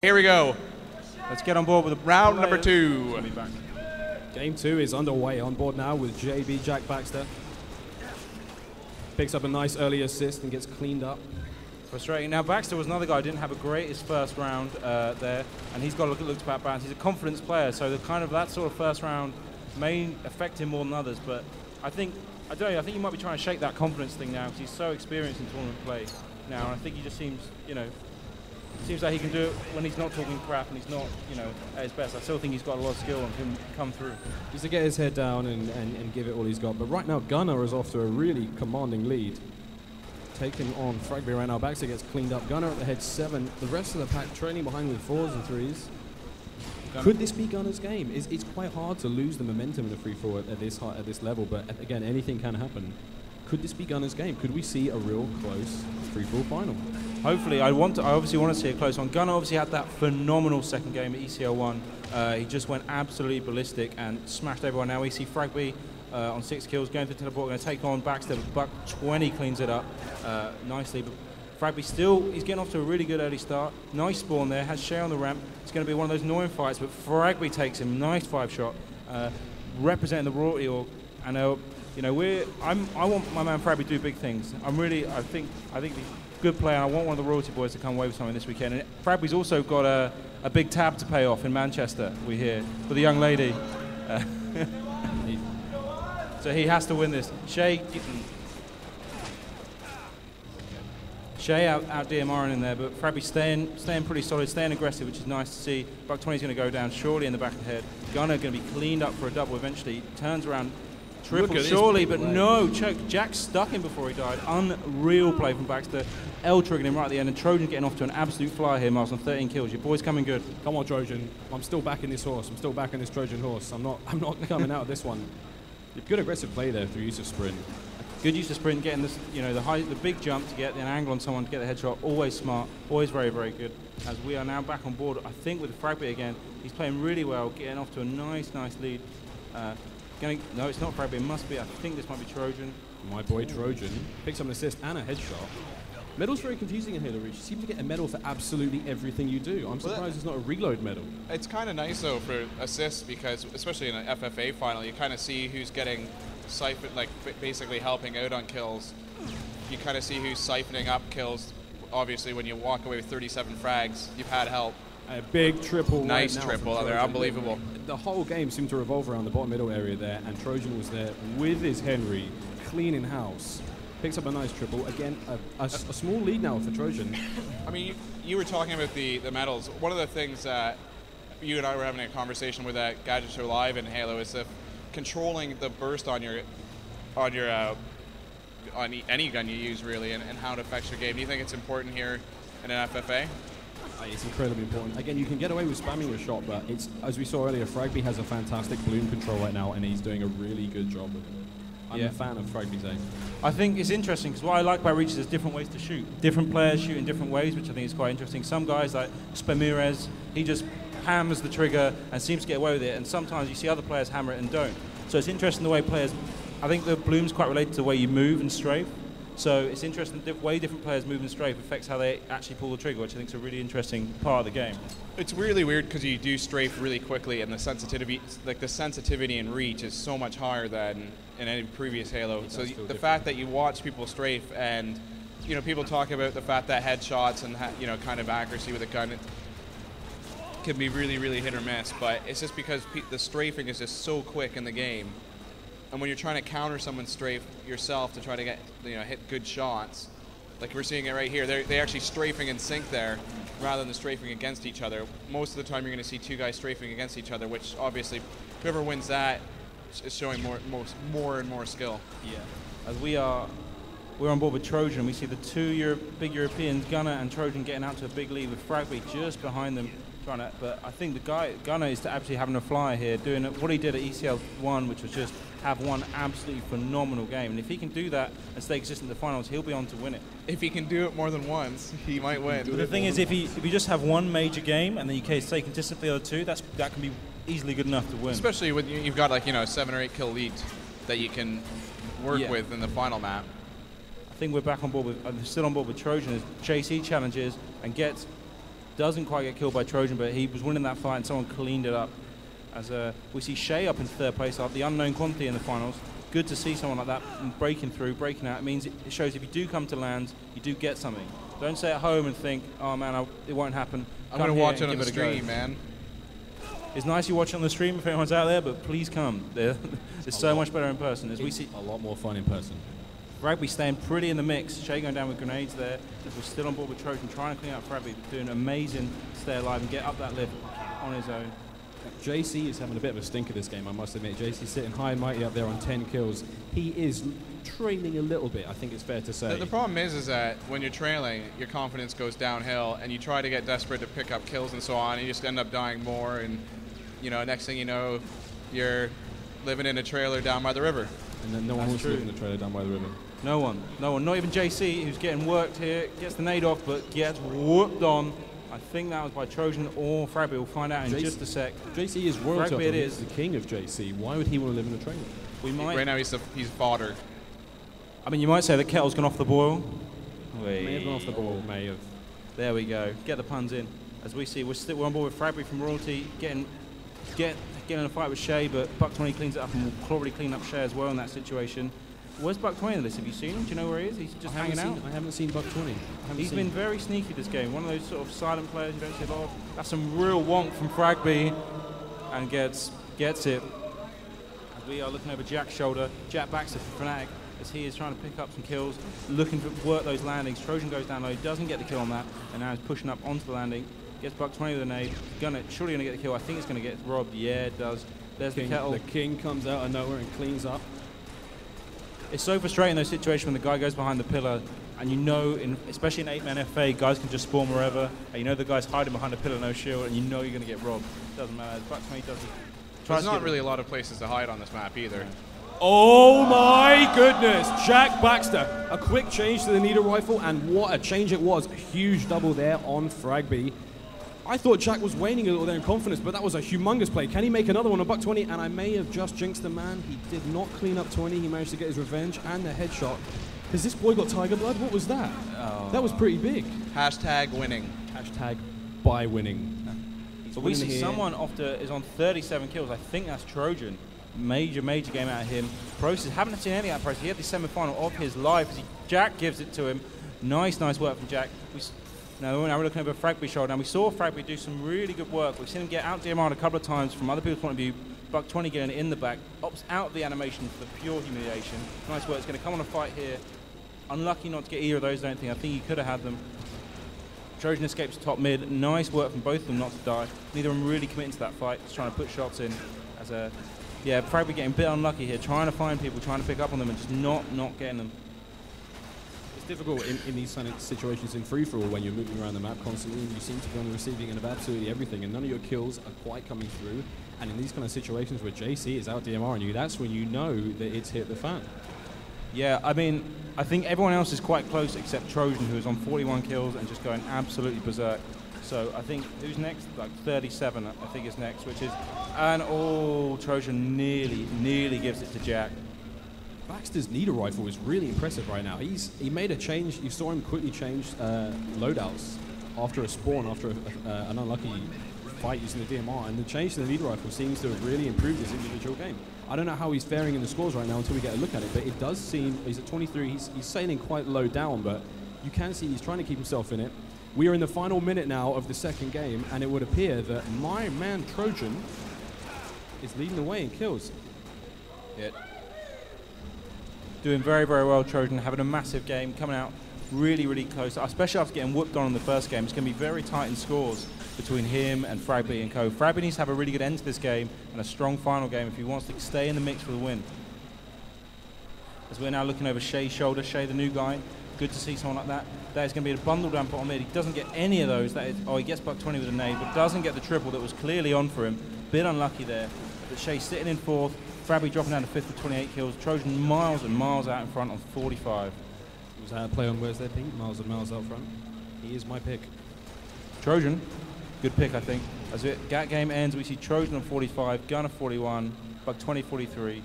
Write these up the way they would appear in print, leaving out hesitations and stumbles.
Here we go. Let's get on board with round number 2. Game 2 is underway. On board now with JB Jack Baxter. Picks up a nice early assist and gets cleaned up. Frustrating. Now, Baxter was another guy who didn't have a greatest first round there, and he's got to look to back balance. He's a confidence player, so the kind of that sort of first round may affect him more than others. But I think he might be trying to shake that confidence thing now because he's so experienced in tournament play now, and I think he just seems like he can do it when he's not talking crap and he's not, at his best. I still think he's got a lot of skill and can come through. Just to get his head down and give it all he's got. But right now, Gunnar is off to a really commanding lead. Taking on Fragby right now. Baxter gets cleaned up. Gunnar at the head 7. The rest of the pack trailing behind with 4s and 3s. Could this be Gunnar's game? It's quite hard to lose the momentum in the free-fall at this level, but again, anything can happen. Could this be Gunnar's game? Could we see a real close free-fall final? Hopefully. I obviously want to see a close one. Gunnar obviously had that phenomenal second game at ECL1. He just went absolutely ballistic and smashed everyone. Now we see Fragby on 6 kills, going to the teleport, going to take on Baxter. Buck 20 cleans it up nicely. But Fragby he's getting off to a really good early start. Nice spawn there, has Shay on the ramp. It's going to be one of those annoying fights, but Fragby takes him. Nice 5-shot, representing the royalty org. And I want my man Fragby to do big things. I think he's a good player. And I want one of the royalty boys to come away with something this weekend. And Fragby's also got a big tab to pay off in Manchester, we hear, for the young lady. So he has to win this. Shay out DMRing in there, but Fragby staying pretty solid, staying aggressive, which is nice to see. Buck 20 is going to go down surely in the back of the head. Gunnar going to be cleaned up for a double eventually. Turns around, triple surely, but no, choke. Jack stuck him before he died. Unreal play from Baxter. L triggering him right at the end, and Trojan getting off to an absolute flyer here, Miles, on 13 kills. Your boy's coming good. Come on, Trojan. I'm still backing this horse. I'm still backing this Trojan horse. I'm not coming out of this one. Good aggressive play there through use of sprint. Good use of sprint, getting this, the big jump to get an angle on someone to get the headshot. Always smart, always very, very good. As we are now back on board, I think with Fragby again, he's playing really well, getting off to a nice lead. No, it's not Fragby. It must be. I think this might be Trojan. My boy Trojan picks up an assist and a headshot. Medal's very confusing in Halo Reach. You seem to get a medal for absolutely everything you do. I'm surprised it's not a reload medal. It's kind of nice, though, for assists because, especially in an FFA final, you kind of see who's getting siphoned, like basically helping out on kills. You kind of see who's siphoning up kills. Obviously, when you walk away with 37 frags, you've had help. A big triple. Nice right now triple. They're unbelievable. The whole game seemed to revolve around the bottom middle area there, and Trojan was there with his Henry, cleaning house. Picks up a nice triple. Again, a small lead now for Trojan. I mean, you were talking about the medals. One of the things that you and I were having a conversation with at Gadget Show Live in Halo is controlling the burst on any gun you use, really, and how it affects your game. Do you think it's important here in an FFA? It's incredibly important. Again, you can get away with spamming your shot, but as we saw earlier, Fragby has a fantastic bloom control right now, and he's doing a really good job with it. I'm a fan of Fragby's aim. I think it's interesting because what I like about Reach is there's different ways to shoot. Different players shoot in different ways, which I think is quite interesting. Some guys like Spamirez, he just hammers the trigger and seems to get away with it, and sometimes you see other players hammer it and don't. So it's interesting the way players, I think the bloom's quite related to the way you move and strafe. So it's interesting the way different players move and strafe affects how they actually pull the trigger, which I think is a really interesting part of the game. It's really weird because you do strafe really quickly, and the sensitivity in Reach is so much higher than in any previous Halo. So the fact that you watch people strafe, and people talk about the fact that headshots and kind of accuracy with a gun can be really hit or miss, but it's just because the strafing is just so quick in the game. And when you're trying to counter someone's strafe yourself to try to get hit good shots, like we're seeing it right here, they're actually strafing in sync there rather than strafing against each other. Most of the time you're going to see 2 guys strafing against each other, which obviously whoever wins that is showing more and more skill. Yeah. As we're on board with Trojan, we see the 2 big Europeans, Gunnar and Trojan, getting out to a big lead with Fragby just behind them. But I think Gunnar is actually having a flyer here, doing what he did at ECL1, which was just have one absolutely phenomenal game. And if he can do that and stay consistent in the finals, he'll be on to win it. If he can do it more than once, he might win. But the thing is, if you just have one major game and then you can stay consistent for the other 2, that can be easily good enough to win. Especially when you've got 7 or 8 kill leads that you can work with in the final map. I think we're back on board with, still on board with Trojan as JC challenges and gets Doesn't quite get killed by Trojan, but he was winning that fight and someone cleaned it up. As we see Shay up in third place up, the unknown quantity in the finals. Good to see someone like that breaking through, breaking out. It means it shows if you do come to lands, you do get something. Don't stay at home and think, oh man, it won't happen. I'm going to watch it on the stream, man. It's nice you watch it on the stream if anyone's out there, but please come. It's so much better in person. As we see a lot more fun in person. Fragby staying pretty in the mix. Shay going down with grenades there. As we're still on board with Trojan, trying to clean up Fragby, doing amazing stay alive and get up that lift on his own. JC is having a bit of a stinker this game, I must admit. JC sitting high and mighty up there on 10 kills. He is trailing a little bit, I think it's fair to say. The problem is that when you're trailing, your confidence goes downhill, and you try to get desperate to pick up kills and so on, and you just end up dying more, and next thing you know, you're living in a trailer down by the river. And then no one wants to live in a trailer down by the river. No one, not even JC, who's getting worked here, gets the nade off, but gets whooped on. I think that was by Trojan or Fragby. We'll find out in just a sec. JC is royalty. Fragby, it is the king of JC. Why would he want to live in a trailer? We might. Right now he's fodder. I mean, you might say the kettle's gone off the boil. May have gone off the boil. May have. There we go. Get the puns in. As we see, we're on board with Fragby from royalty, getting in a fight with Shay, but Buck20 cleans it up and will probably clean up Shay as well in that situation. Where's Buck20 in this? Have you seen him? Do you know where he is? He's just hanging out. I haven't seen Buck20. He's been very sneaky this game. One of those sort of silent players you don't see a lot of. That's some real wonk from Fragby, and gets it. As we are looking over Jack's shoulder, Jack Baxter from Fnatic, as he is trying to pick up some kills, looking to work those landings. Trojan goes down low, doesn't get the kill on that, and now he's pushing up onto the landing. Gets Buck20 with a nade. Surely going to get the kill. I think it's going to get robbed. Yeah, it does. There's the kettle. The king comes out of nowhere and cleans up. It's so frustrating those situations when the guy goes behind the pillar, and especially in 8-man FA, guys can just spawn wherever, and the guy's hiding behind a pillar, no shield, and you're going to get robbed. Doesn't matter. Buck20 does it. There's not really a lot of places to hide on this map either. Oh my goodness! Jack Baxter, a quick change to the needle rifle, and what a change it was. A huge double there on Fragby. I thought Jack was waning a little there in confidence, but that was a humongous play. Can he make another one on Buck20? And I may have just jinxed the man. He did not clean up 20. He managed to get his revenge and the headshot. Has this boy got tiger blood? What was that? Oh. That was pretty big. Hashtag winning. Hashtag by winning. So we see someone is on 37 kills. I think that's Trojan. Major game out of him. Process, haven't seen any out of Process. He had the semi-final of his life. Jack gives it to him. Nice work from Jack. Now we're looking over Fragby's shoulder. Now we saw Fragby do some really good work. We've seen him get out DMR'd a couple of times from other people's point of view. Buck20 getting in the back, opts out of the animation for the pure humiliation. Nice work. It's going to come on a fight here. Unlucky not to get either of those, I don't think. I think he could have had them. Trojan escapes top mid. Nice work from both of them not to die. Neither of them really committing to that fight. Just trying to put shots in. Fragby getting a bit unlucky here, trying to find people, trying to pick up on them, and just not getting them. Difficult in these kind of situations in free-for-all when you're moving around the map constantly and you seem to be on the receiving end of absolutely everything and none of your kills are quite coming through, and in these kind of situations where JC is out DMRing you, that's when you know that it's hit the fan. Yeah, I mean, I think everyone else is quite close except Trojan, who is on 41 kills and just going absolutely berserk. So I think, who's next? Like 37 I think is next, which is, and Trojan nearly gives it to Jack. Baxter's needle rifle is really impressive right now. He made a change. You saw him quickly change loadouts after a spawn, after an unlucky fight using the DMR, and the change to the needle rifle seems to have really improved his individual game. I don't know how he's faring in the scores right now until we get a look at it, but it does seem he's at 23. He's sailing quite low down, but you can see he's trying to keep himself in it. We are in the final minute now of the second game, and it would appear that my man Trojan is leading the way in kills. Yeah. Doing very well, Trojan, having a massive game, coming out really close, especially after getting whooped on in the first game. It's going to be very tight in scores between him and Fragby and co. Fragby needs to have a really good end to this game and a strong final game if he wants to stay in the mix for the win. As we're now looking over Shay's shoulder, Shay the new guy, good to see someone like that. That is going to be a bundle down bottom mid. He doesn't get any of those. He gets Buck20 with a nade, but doesn't get the triple that was clearly on for him. Bit unlucky there. But Shay sitting in fourth. Fragby dropping down to fifth with 28 kills. Trojan miles and miles out in front on 45. Was that a play on where's their pink? Miles and miles out front. He is my pick. Trojan, good pick I think. As that game ends, we see Trojan on 45, Gunner 41, Buck20 43.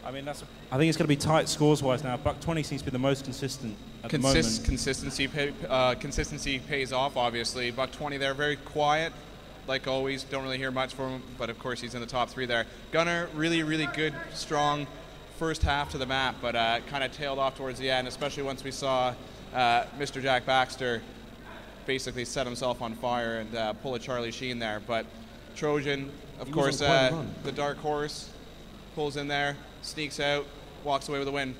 I mean, I think it's going to be tight scores-wise now. Buck 20 seems to be the most consistent at the moment. Consistency pays off, obviously. Buck 20 there, very quiet, like always. Don't really hear much from him, but of course he's in the top 3 there. Gunner, really, really good, strong first half to the map, but kind of tailed off towards the end, especially once we saw Mr. Jack Baxter basically set himself on fire and pull a Charlie Sheen there. But Trojan, of course, the dark horse, pulls in there, sneaks out, walks away with a win.